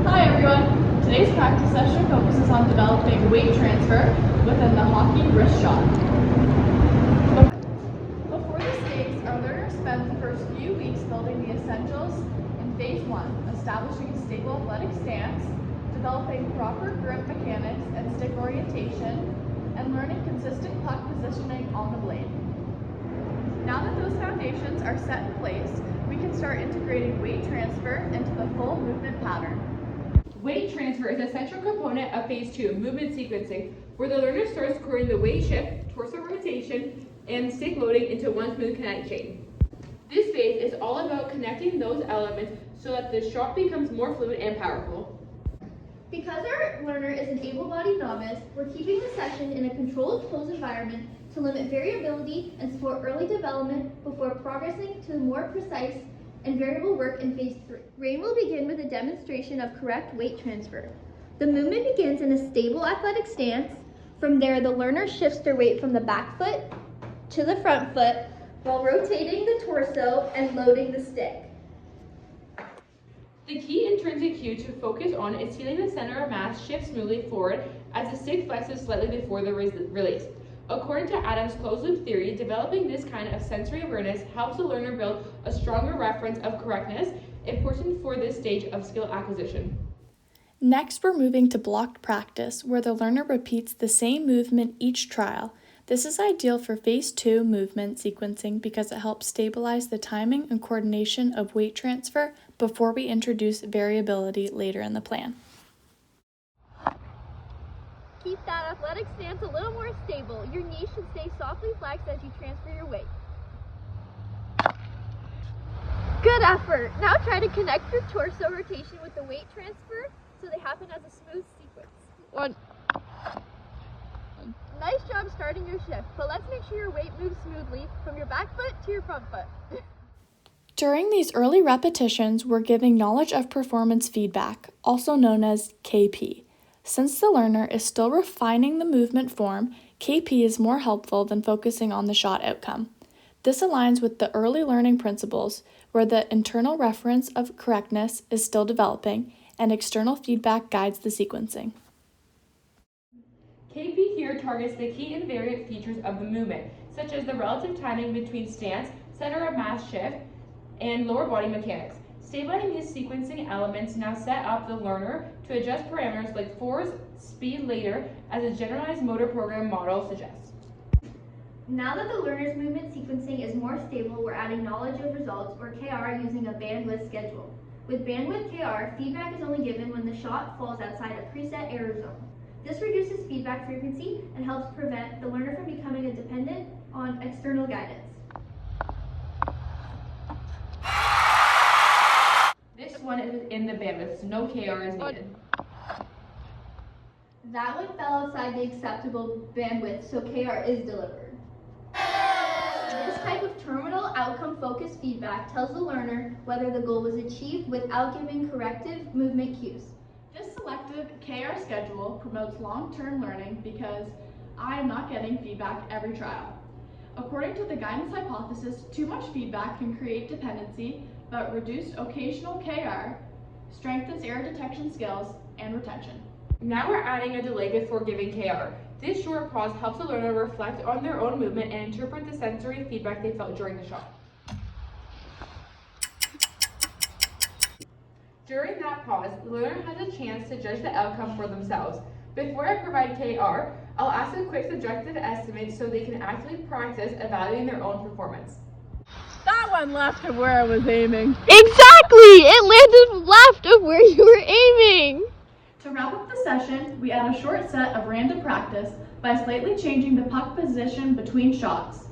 Hi everyone! Today's practice session focuses on developing weight transfer within the hockey wrist shot. Before the stakes, our learners spend the first few weeks building the essentials in phase 1, establishing a stable athletic stance, developing proper grip mechanics and stick orientation, and learning consistent puck positioning on the blade. Now that those foundations are set in place, we can start integrating weight transfer into the full movement pattern. Weight transfer is a central component of phase 2, movement sequencing, where the learner starts recording the weight shift, torso rotation, and stick loading into one smooth kinetic chain. This phase is all about connecting those elements so that the shot becomes more fluid and powerful. Because our learner is an able-bodied novice, we're keeping the session in a controlled, closed environment to limit variability and support early development before progressing to more precise and variable work in phase 3. Rain will begin with a demonstration of correct weight transfer. The movement begins in a stable athletic stance. From there, the learner shifts their weight from the back foot to the front foot while rotating the torso and loading the stick. The key intrinsic cue to focus on is feeling the center of mass shift smoothly forward as the stick flexes slightly before the release. According to Adams' closed-loop theory, developing this kind of sensory awareness helps the learner build a stronger reference of correctness, important for this stage of skill acquisition. Next, we're moving to blocked practice, where the learner repeats the same movement each trial. This is ideal for phase 2 movement sequencing because it helps stabilize the timing and coordination of weight transfer before we introduce variability later in the plan. Keep that athletic stance a little more stable. Your knees should stay softly flexed as you transfer your weight. Good effort. Now try to connect your torso rotation with the weight transfer so they happen as a smooth sequence. Nice job starting your shift, but let's make sure your weight moves smoothly from your back foot to your front foot. During these early repetitions, we're giving knowledge of performance feedback, also known as KP. Since the learner is still refining the movement form, KP is more helpful than focusing on the shot outcome. This aligns with the early learning principles, where the internal reference of correctness is still developing and external feedback guides the sequencing. KP here targets the key invariant features of the movement, such as the relative timing between stance, center of mass shift, and lower body mechanics. Stabilizing these sequencing elements now set up the learner to adjust parameters like force, speed later, as a generalized motor program model suggests. Now that the learner's movement sequencing is more stable, we're adding knowledge of results, or KR, using a bandwidth schedule. With bandwidth KR, feedback is only given when the shot falls outside a preset error zone. This reduces feedback frequency and helps prevent the learner from becoming dependent on external guidance. This one is in the bandwidth, so no KR is needed. That one fell outside the acceptable bandwidth, so KR is delivered. This type of terminal outcome-focused feedback tells the learner whether the goal was achieved without giving corrective movement cues. This selective KR schedule promotes long-term learning because I am not getting feedback every trial. According to the guidance hypothesis, too much feedback can create dependency, but reduced occasional KR strengthens error detection skills and retention. Now we're adding a delay before giving KR. This short pause helps the learner reflect on their own movement and interpret the sensory feedback they felt during the shot. During that pause, the learner has a chance to judge the outcome for themselves. Before I provide KR, I'll ask a quick subjective estimate so they can actually practice evaluating their own performance. That one left of where I was aiming. Exactly! It landed left of where you were aiming! To wrap up the session, we add a short set of random practice by slightly changing the puck position between shots.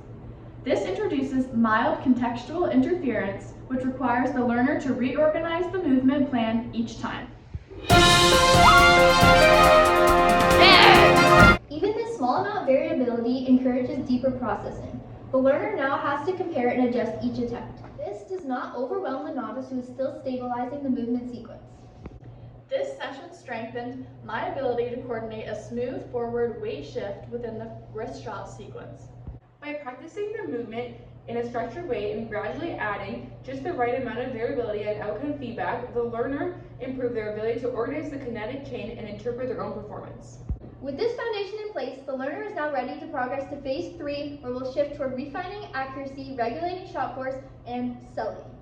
This introduces mild contextual interference, which requires the learner to reorganize the movement plan each time. Even this small amount of variability encourages deeper processing. The learner now has to compare and adjust each attempt. This does not overwhelm the novice who is still stabilizing the movement sequence. This session strengthened my ability to coordinate a smooth forward weight shift within the wrist shot sequence. By practicing the movement in a structured way and gradually adding just the right amount of variability and outcome feedback, the learner improved their ability to organize the kinetic chain and interpret their own performance. With this foundation in place, the learner is now ready to progress to phase 3, where we'll shift toward refining accuracy, regulating shot force, and selling.